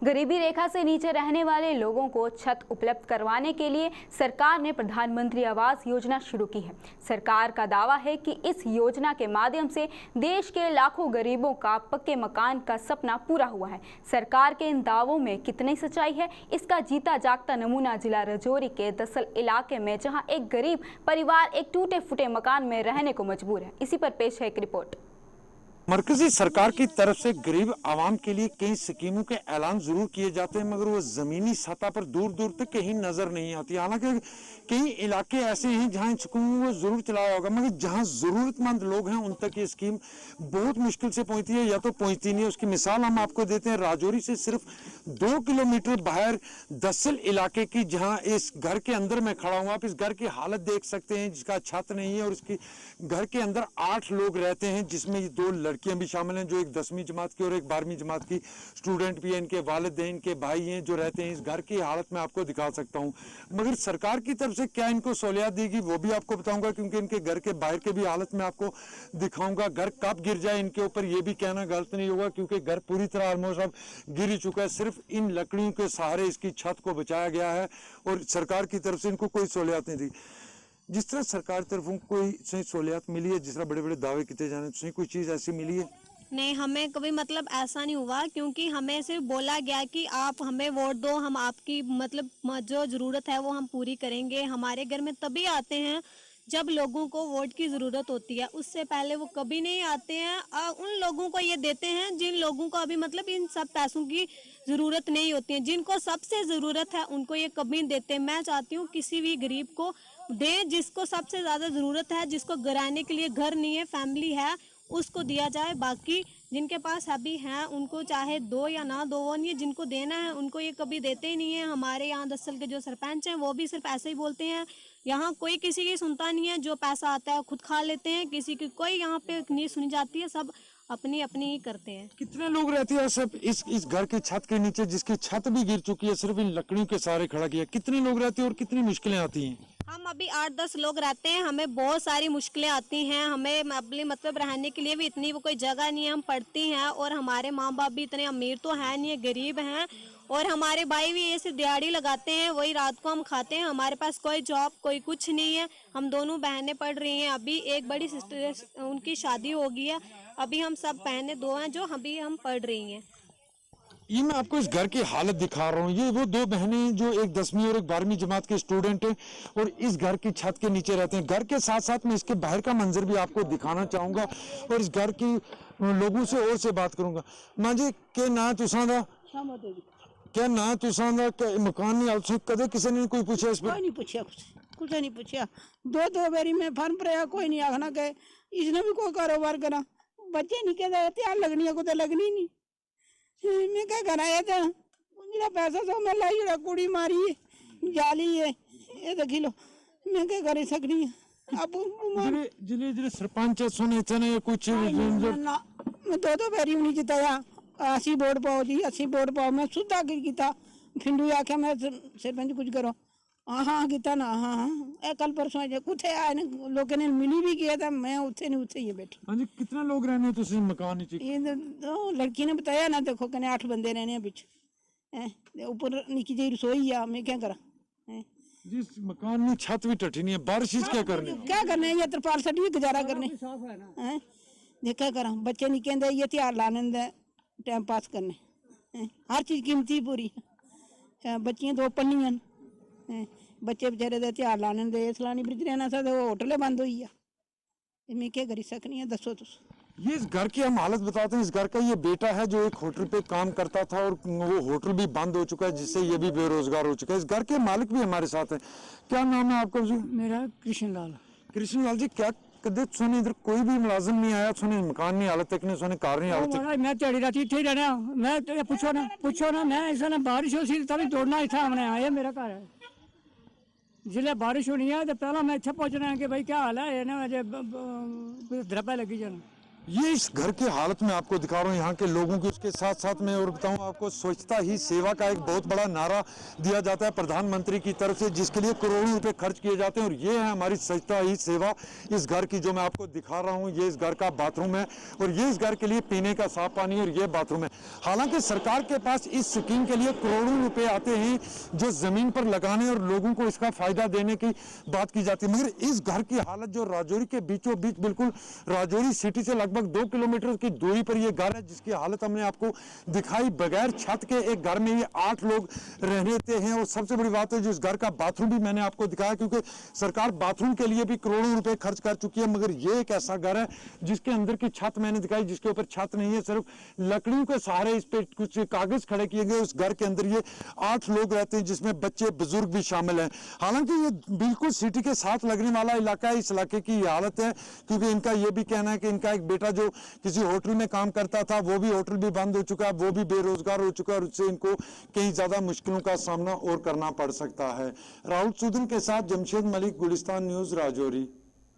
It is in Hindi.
गरीबी रेखा से नीचे रहने वाले लोगों को छत उपलब्ध करवाने के लिए सरकार ने प्रधानमंत्री आवास योजना शुरू की है। सरकार का दावा है कि इस योजना के माध्यम से देश के लाखों गरीबों का पक्के मकान का सपना पूरा हुआ है। सरकार के इन दावों में कितनी सच्चाई है, इसका जीता जागता नमूना जिला राजौरी के दसल इलाके में, जहां एक गरीब परिवार एक टूटे फूटे मकान में रहने को मजबूर है। इसी पर पेश है एक रिपोर्ट। मरकजी सरकार की तरफ से गरीब आवाम के लिए कई स्कीमों के ऐलान जरूर किए जाते हैं, मगर वो जमीनी सतह पर दूर दूर तक कहीं नजर नहीं आती। हालांकि कई इलाके ऐसे हैं जहां स्कीम को जरूर चलाया होगा, मगर जहां जरूरतमंद लोग हैं उन तक ये स्कीम बहुत मुश्किल से पहुंचती है या तो पहुंचती नहीं है। उसकी मिसाल हम आपको देते हैं राजौरी से सिर्फ 2 किलोमीटर बाहर दसल इलाके की, जहाँ इस घर के अंदर मैं खड़ा हूँ। आप इस घर की हालत देख सकते हैं, जिसका छत नहीं है और इसकी घर के अंदर 8 लोग रहते हैं, जिसमें 2 लड़कियां भी शामिल हैं जो एक 10वीं जमात की और एक 12वीं जमात की स्टूडेंट भी है। इनके वालिद हैं, इनके भाई हैं जो रहते हैं। इस घर की हालत में आपको दिखा सकता हूं, मगर सरकार की तरफ से क्या इनको सहूलियत देगी वो भी आपको बताऊंगा, क्योंकि इनके घर के बाहर के भी हालत में आपको दिखाऊंगा। घर कब गिर जाए इनके ऊपर ये भी कहना गलत नहीं होगा, क्योंकि घर पूरी तरह ऑलमोस्ट अब गिर चुका है। सिर्फ इन लकड़ियों के सहारे इसकी छत को बचाया गया है और सरकार की तरफ से इनको कोई सहूलियत नहीं दी। जिस तरह सरकार तरफों कोई सहूलियत मिली है, जिस तरह बड़े बड़े दावे किए जाने, तो कोई चीज ऐसी मिली है? नहीं, हमें कभी मतलब ऐसा नहीं हुआ, क्योंकि हमें सिर्फ बोला गया कि आप हमें वोट दो, हम आपकी मतलब जो ज़रूरत है वो हम पूरी करेंगे। हमारे घर में तभी आते हैं जब लोगों को वोट की ज़रूरत होती है, उससे पहले वो कभी नहीं आते हैं। उन लोगों को ये देते हैं जिन लोगों को अभी मतलब इन सब पैसों की ज़रूरत नहीं होती है। जिनको सबसे ज़रूरत है उनको ये कभी नहीं देते। मैं चाहती हूँ किसी भी गरीब को दें जिसको सबसे ज़्यादा ज़रूरत है, जिसको गिराने के लिए घर नहीं है, फैमिली है, उसको दिया जाए। बाकी जिनके पास अभी हैं उनको चाहे दो या ना दो, वो नहीं, जिनको देना है उनको ये कभी देते ही नहीं है। हमारे यहाँ दसल के जो सरपंच हैं वो भी सिर्फ ऐसे ही बोलते हैं। यहाँ कोई किसी की सुनता नहीं है, जो पैसा आता है खुद खा लेते हैं, किसी की कोई यहाँ पे नहीं सुनी जाती है, सब अपनी अपनी ही करते हैं। कितने लोग रहते हैं सब इस घर के छत के नीचे, जिसकी छत भी गिर चुकी है, सिर्फ इन लकड़ियों के सहारे खड़ा किया? कितने लोग रहते हैं और कितनी मुश्किलें आती हैं? हम अभी 8-10 लोग रहते हैं। हमें बहुत सारी मुश्किलें आती हैं। हमें अपने मतलब रहने के लिए भी इतनी वो कोई जगह नहीं है। हम पढ़ती हैं और हमारे माँ बाप भी इतने अमीर तो है नहीं है, गरीब हैं। और हमारे भाई भी ऐसे दिहाड़ी लगाते हैं, वही रात को हम खाते हैं। हमारे पास कोई जॉब कोई कुछ नहीं है। हम दोनों बहनें पढ़ रही हैं। अभी एक बड़ी सिस्टर उनकी शादी हो गई है। अभी हम सब बहनें 2 हैं जो अभी हम पढ़ रही हैं। ये मैं आपको इस घर की हालत दिखा रहा हूँ। ये वो 2 बहनें जो एक 10वीं और एक 12वीं जमात के स्टूडेंट हैं और इस घर की छत के नीचे रहते हैं। घर के साथ साथ मैं इसके बाहर का मंजर भी आपको दिखाना चाहूंगा और इस घर की लोगों से और से बात करूंगा। मां जी के ना तुसां दा क्या ना तुसां दा मकान नहीं आउट कदे किसी ने कोई पूछा इस पर? कोई नहीं पूछा, कुछ नहीं पूछा। 2 बारी मैं फर्म भरया, कोई नहीं आखना के इसने भी कोई कारोबार करा। बच्चे नहीं कहते त्यार लगनी है, को तो लगनी नहीं। मैं क्या कराया था मेरा पैसा तो मैं लाई जरा कुड़ी मारी है जाली है ये देख लो। मैं क्या कर सकनी है अब जिले जिले सरपंच सुने चने कुछ मैं 2 बारी नहीं जिताया। 80 वोट पाओ जी, 80 वोट पाओ। मैं सुधा किया फिंडू आख्या मैं सरपंच कुछ करो। हाँ किया ना, हाँ कल परसों कुछ आए लोगों ने मिली भी किया था। मैं उत्थे नहीं उत्थे ही बैठी। हाँ जी, कितना लोग रहने तो मकान? ये तो लड़की ने बताया ना, देखो कने 8 बंदे रहने हैं पीछे। ऊपर निकी जी रसोई है, मैं क्या करा? जिस मकान में छत भी टटी नहीं है, बारिश क्या करने? क्या करने ये तरपाल सटी गुजारा करने हैं। क्या करा? बच्चे नहीं कहते ये त्योहार लाने दे टाइम पास करने। हर चीज कीमती पूरी है। बच्चियां 2 पढ़नियां, बच्चे बेचारे दे त्योहार लाने दे सलानी ब्रिज रहना सा तो होटल बंद हुई है। मैं क्या करी सकनी है, दसो तुस। ये इस घर की हम हालत बताते हैं। इस घर का ये बेटा है जो एक होटल पे काम करता था और वो होटल भी बंद हो चुका है, जिससे ये भी बेरोजगार हो चुका है। इस घर के मालिक भी हमारे साथ है। क्या नाम है आपका जी? मेरा कृष्णलाल। कृष्णलाल जी, क्या कदे सोने इधर कोई भी मुलाजिम नहीं आया? सोने मकान नहीं हालत तक नहीं, सोने कार नहीं हालत तक? मैं तेरी रात इतने रहना। मैं पूछो ना मैं इस बारिश हो सी तभी दौड़ना इतना हमने आया। मेरा घर है जिले बारिश होनी है तो पहला मैं इतना पहुंचना है कि भाई क्या हाल है ना, अजे द्रपा लगी जाना। ये इस घर की हालत में आपको दिखा रहा हूँ यहाँ के लोगों की। उसके साथ साथ मैं और बताऊँ आपको, स्वच्छता ही सेवा का एक बहुत बड़ा नारा दिया जाता है प्रधानमंत्री की तरफ से, जिसके लिए करोड़ों रुपए खर्च किए जाते हैं। और ये है हमारी स्वच्छता ही सेवा इस घर की, जो मैं आपको दिखा रहा हूँ। ये इस घर का बाथरूम है और ये इस घर के लिए पीने का साफ पानी और ये बाथरूम है। हालांकि सरकार के पास इस स्कीम के लिए करोड़ों रुपए आते हैं जो जमीन पर लगाने और लोगों को इसका फायदा देने की बात की जाती है, मगर इस घर की हालत जो राजौरी के बीचों बीच, बिल्कुल राजौरी सिटी से लगभग 2 किलोमीटर की दूरी पर यह घर है, जिसकी हालत हमने आपको दिखाई। बगैर छत के एक घर में ये 8 लोग रहते हैं। और सबसे बड़ी बात है, जो इस घर का बाथरूम भी मैंने आपको दिखाया, क्योंकि सरकार बाथरूम के लिए भी करोड़ों रुपए खर्च कर चुकी है, मगर ये एक ऐसा घर है जिसके अंदर की छत मैंने दिखाई, जिसके ऊपर छत नहीं है, सिर्फ लकड़ियों के सहारे इस पे कुछ कागज खड़े किए गए। उस घर के अंदर ये 8 लोग रहते हैं, जिसमें बच्चे बुजुर्ग भी शामिल हैं। हालांकि ये बिल्कुल सिटी के साथ लगने वाला इलाका है। इस इलाके की हालत है, क्योंकि इनका ये भी कहना है कि इनका एक बेटा जो किसी होटल में काम करता था, वो भी होटल भी बंद हो चुका है, वो भी बेरोजगार हो चुका है और उससे इनको कई ज्यादा मुश्किलों का सामना और करना पड़ सकता है। राहुल सूदन के साथ जमशेद मलिक, गुलिस्तान न्यूज, राजौरी।